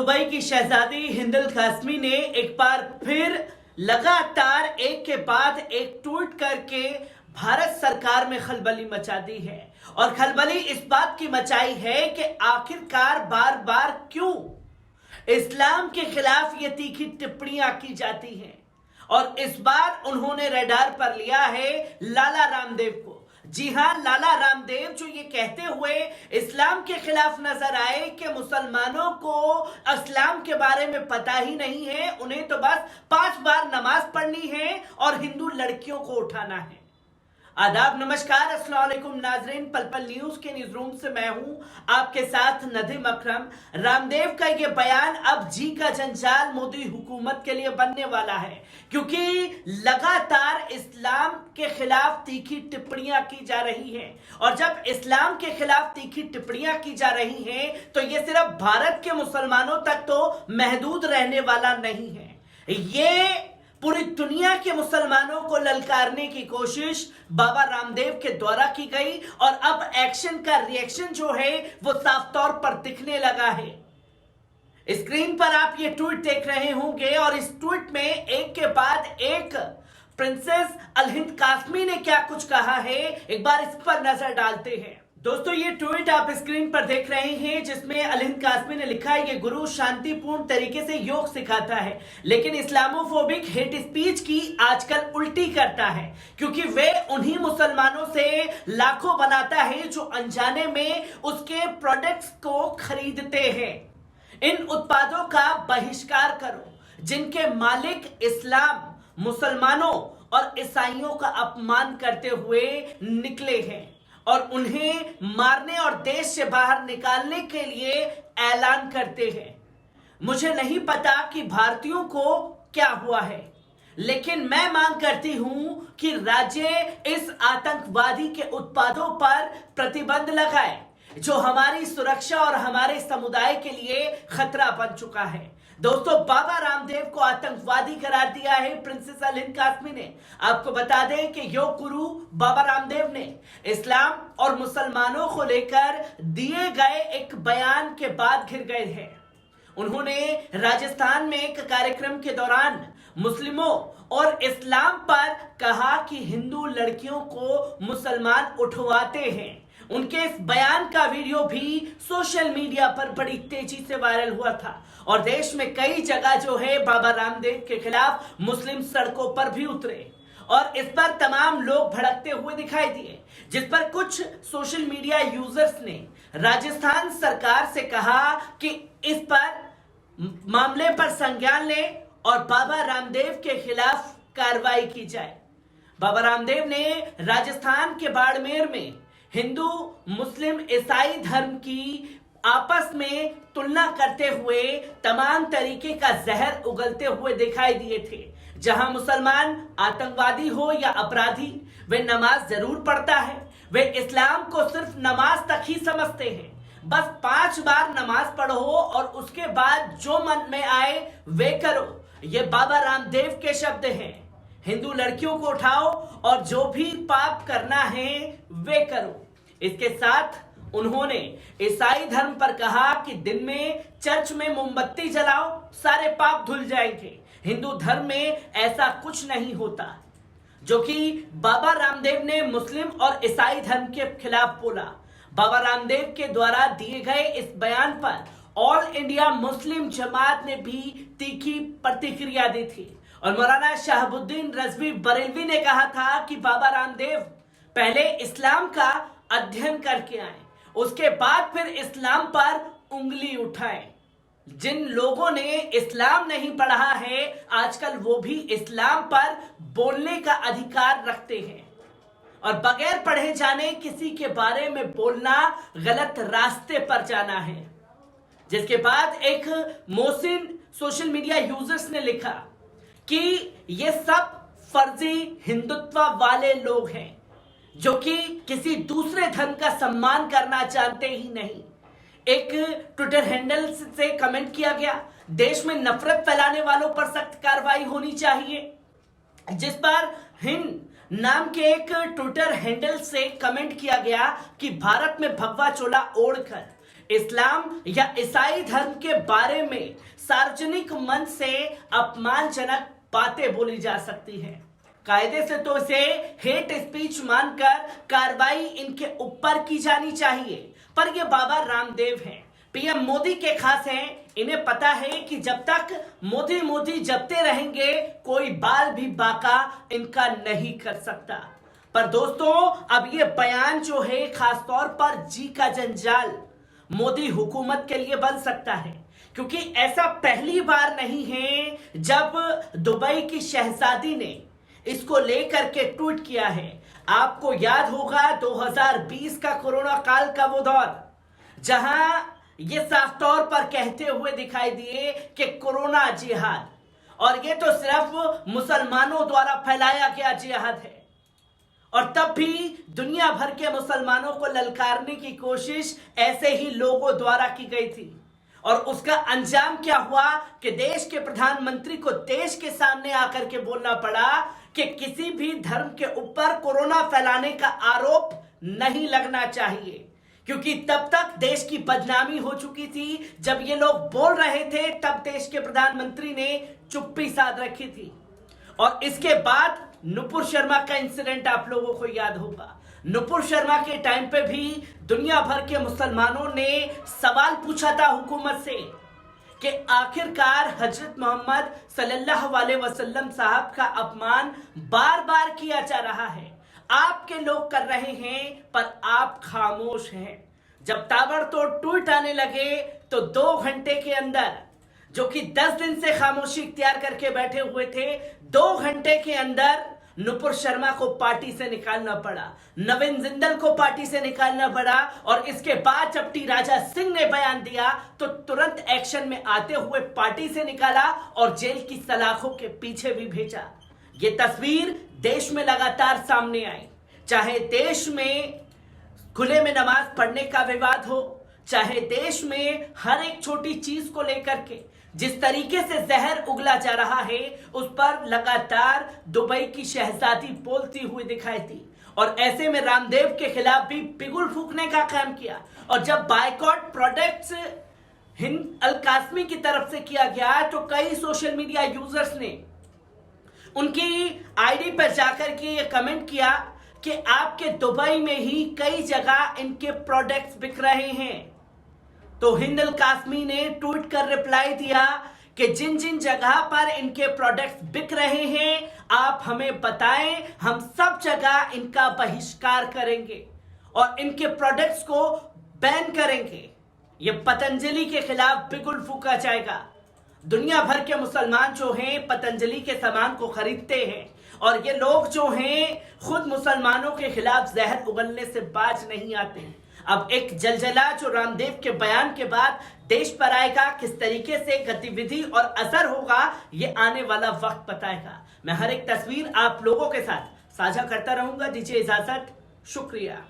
Dubai की शहजादी हिंद अल कासमी ने एक बार फिर लगातार एक के बाद एक ट्वीट करके भारत सरकार में खलबली मचा दी है। और खलबली इस बात की मचाई है कि आखिरकार बार बार क्यों इस्लाम के खिलाफ ये तीखी टिप्पणियां की जाती हैं। और इस बार उन्होंने रडार पर लिया है लाला रामदेव को। जी हां, लाला रामदेव जो ये कहते हुए इस्लाम के खिलाफ नजर आए कि मुसलमानों को इस्लाम के बारे में पता ही नहीं है, उन्हें तो बस 5 बार नमाज पढ़नी है और हिंदू लड़कियों को उठाना है। आदाब, नमस्कार, अस्सलाम वालेकुम नाजरीन। पल पल न्यूज के न्यूज रूम से मैं हूं आपके साथ नदीम अकरम। रामदेव का ये बयान अब जी का जंजाल मोदी हुकूमत के लिए बनने वाला है, क्योंकि लगातार इस्लाम के खिलाफ तीखी टिप्पणियां की जा रही हैं। और जब इस्लाम के खिलाफ तीखी टिप्पणियां की जा रही हैं तो ये सिर्फ भारत के मुसलमानों तक तो महदूद रहने वाला नहीं है, ये पूरी दुनिया के मुसलमानों को ललकारने की कोशिश बाबा रामदेव के द्वारा की गई। और अब एक्शन का रिएक्शन जो है वो साफ तौर पर दिखने लगा है। स्क्रीन पर आप ये ट्वीट देख रहे होंगे और इस ट्वीट में एक के बाद एक प्रिंसेस अल हिंद कासमी ने क्या कुछ कहा है, एक बार इस पर नजर डालते हैं। दोस्तों, ये ट्वीट आप स्क्रीन पर देख रहे हैं जिसमें अल हिंद कासमी ने लिखा है, ये गुरु शांतिपूर्ण तरीके से योग सिखाता है, लेकिन इस्लामोफोबिक हेट स्पीच की आजकल उल्टी करता है, क्योंकि वे उन्हीं मुसलमानों से लाखों बनाता है जो अनजाने में उसके प्रोडक्ट्स को खरीदते हैं। इन उत्पादों का बहिष्कार करो जिनके मालिक इस्लाम, मुसलमानों और ईसाइयों का अपमान करते हुए निकले हैं और उन्हें मारने और देश से बाहर निकालने के लिए ऐलान करते हैं। मुझे नहीं पता कि भारतीयों को क्या हुआ है, लेकिन मैं मांग करती हूं कि राज्य इस आतंकवादी के उत्पादों पर प्रतिबंध लगाए जो हमारी सुरक्षा और हमारे समुदाय के लिए खतरा बन चुका है। दोस्तों, बाबा रामदेव को आतंकवादी करार दिया है प्रिंसेस अल हिंद कासमी ने। आपको बता दें कि योग गुरु बाबा रामदेव ने इस्लाम और मुसलमानों को लेकर दिए गए एक बयान के बाद घिर गए हैं। उन्होंने राजस्थान में एक कार्यक्रम के दौरान मुस्लिमों और इस्लाम पर कहा कि हिंदू लड़कियों को मुसलमान उठवाते हैं। उनके इस बयान का वीडियो भी सोशल मीडिया पर बड़ी तेजी से वायरल हुआ था और देश में कई जगह जो है बाबा रामदेव के खिलाफ मुस्लिम सड़कों पर भी उतरे और इस पर तमाम लोग भड़कते हुए दिखाई दिए, जिस पर कुछ सोशल मीडिया यूजर्स ने राजस्थान सरकार से कहा कि इस पर मामले पर संज्ञान ले और बाबा रामदेव के खिलाफ कार्रवाई की जाए। बाबा रामदेव ने राजस्थान के बाड़मेर में हिंदू, मुस्लिम, ईसाई धर्म की आपस में तुलना करते हुए तमाम तरीके का जहर उगलते हुए दिखाई दिए थे। जहां मुसलमान आतंकवादी हो या अपराधी, वे नमाज जरूर पढ़ता है। वे इस्लाम को सिर्फ नमाज तक ही समझते हैं, बस 5 बार नमाज पढ़ो और उसके बाद जो मन में आए वे करो। ये बाबा रामदेव के शब्द हैं। हिंदू लड़कियों को उठाओ और जो भी पाप करना है वे करो। इसके साथ उन्होंने ईसाई धर्म पर कहा कि दिन में चर्च में मोमबत्ती जलाओ, सारे पाप धुल जाएंगे। हिंदू धर्म में ऐसा कुछ नहीं होता, जो कि बाबा रामदेव ने मुस्लिम और ईसाई धर्म के खिलाफ बोला। बाबा रामदेव के द्वारा दिए गए इस बयान पर ऑल इंडिया मुस्लिम जमात ने भी तीखी प्रतिक्रिया दी थी और मौलाना शहाबुद्दीन रजवी बरेलवी ने कहा था कि बाबा रामदेव पहले इस्लाम का अध्ययन करके आए, उसके बाद फिर इस्लाम पर उंगली उठाएं। जिन लोगों ने इस्लाम नहीं पढ़ा है आजकल वो भी इस्लाम पर बोलने का अधिकार रखते हैं और बगैर पढ़े जाने किसी के बारे में बोलना गलत रास्ते पर जाना है। जिसके बाद एक मोहसिन सोशल मीडिया यूजर्स ने लिखा कि ये सब फर्जी हिंदुत्व वाले लोग हैं जो कि किसी दूसरे धर्म का सम्मान करना जानते ही नहीं। एक ट्विटर हैंडल से कमेंट किया गया, देश में नफरत फैलाने वालों पर सख्त कार्रवाई होनी चाहिए। जिस पर हिंद नाम के एक ट्विटर हैंडल से कमेंट किया गया कि भारत में भगवा चोला ओढ़कर इस्लाम या ईसाई धर्म के बारे में सार्वजनिक मंच से अपमानजनक बातें बोली जा सकती है। कायदे से तो इसे हेट स्पीच मानकर कार्रवाई इनके ऊपर की जानी चाहिए, पर ये बाबा रामदेव हैं, पीएम मोदी के खास हैं। इन्हें पता है कि जब तक मोदी मोदी जपते रहेंगे कोई बाल भी बाका इनका नहीं कर सकता। पर दोस्तों, अब ये बयान जो है खासतौर पर जी का जंजाल मोदी हुकूमत के लिए बन सकता है, क्योंकि ऐसा पहली बार नहीं है जब दुबई की शहजादी ने इसको लेकर के ट्वीट किया है। आपको याद होगा 2020 का कोरोना काल का वो दौर, जहां ये साफ तौर पर कहते हुए दिखाई दिए कि कोरोना जिहाद, और ये तो सिर्फ मुसलमानों द्वारा फैलाया गया जिहाद है। और तब भी दुनिया भर के मुसलमानों को ललकारने की कोशिश ऐसे ही लोगों द्वारा की गई थी, और उसका अंजाम क्या हुआ कि देश के प्रधानमंत्री को देश के सामने आकर के बोलना पड़ा कि किसी भी धर्म के ऊपर कोरोना फैलाने का आरोप नहीं लगना चाहिए, क्योंकि तब तक देश की बदनामी हो चुकी थी। जब ये लोग बोल रहे थे तब देश के प्रधानमंत्री ने चुप्पी साध रखी थी। और इसके बाद नुपुर शर्मा का इंसिडेंट आप लोगों को याद होगा। नुपुर शर्मा के टाइम पे भी दुनिया भर के मुसलमानों ने सवाल पूछा था हुकूमत से कि आखिरकार हजरत मोहम्मद सल्लल्लाहु अलैहि वसल्लम साहब का अपमान बार बार किया जा रहा है, आपके लोग कर रहे हैं पर आप खामोश हैं। जब ताबड़तोड़ ट्वीट आने लगे तो 2 घंटे के अंदर, जो कि 10 दिन से खामोशी इख्तियार करके बैठे हुए थे, 2 घंटे के अंदर नुपुर शर्मा को पार्टी से निकालना पड़ा, नवीन जिंदल को पार्टी से निकालना पड़ा। और इसके बाद जब टी राजा सिंह ने बयान दिया तो तुरंत एक्शन में आते हुए पार्टी से निकाला और जेल की सलाखों के पीछे भी भेजा। ये तस्वीर देश में लगातार सामने आई, चाहे देश में खुले में नमाज पढ़ने का विवाद हो, चाहे देश में हर एक छोटी चीज को लेकर के जिस तरीके से जहर उगला जा रहा है, उस पर लगातार दुबई की शहजादी बोलती हुई दिखाई दी। और ऐसे में रामदेव के खिलाफ भी बिगुल फूकने का काम किया। और जब बायकॉट प्रोडक्ट्स हिंद अल कासमी की तरफ से किया गया तो कई सोशल मीडिया यूजर्स ने उनकी आईडी पर जाकर के ये कमेंट किया कि आपके दुबई में ही कई जगह इनके प्रोडक्ट्स बिक रहे हैं। तो हिंद अल कासमी ने ट्वीट कर रिप्लाई दिया कि जिन जिन जगह पर इनके प्रोडक्ट्स बिक रहे हैं आप हमें बताएं, हम सब जगह इनका बहिष्कार करेंगे और इनके प्रोडक्ट्स को बैन करेंगे। ये पतंजलि के खिलाफ बिगुल फूका जाएगा। दुनिया भर के मुसलमान जो हैं पतंजलि के सामान को खरीदते हैं, और ये लोग जो हैं खुद मुसलमानों के खिलाफ जहर उगलने से बाज नहीं आते। अब एक जलजला जो रामदेव के बयान के बाद देश पर आएगा, किस तरीके से गतिविधि और असर होगा ये आने वाला वक्त बताएगा। मैं हर एक तस्वीर आप लोगों के साथ साझा करता रहूंगा। दीजिए इजाजत, शुक्रिया।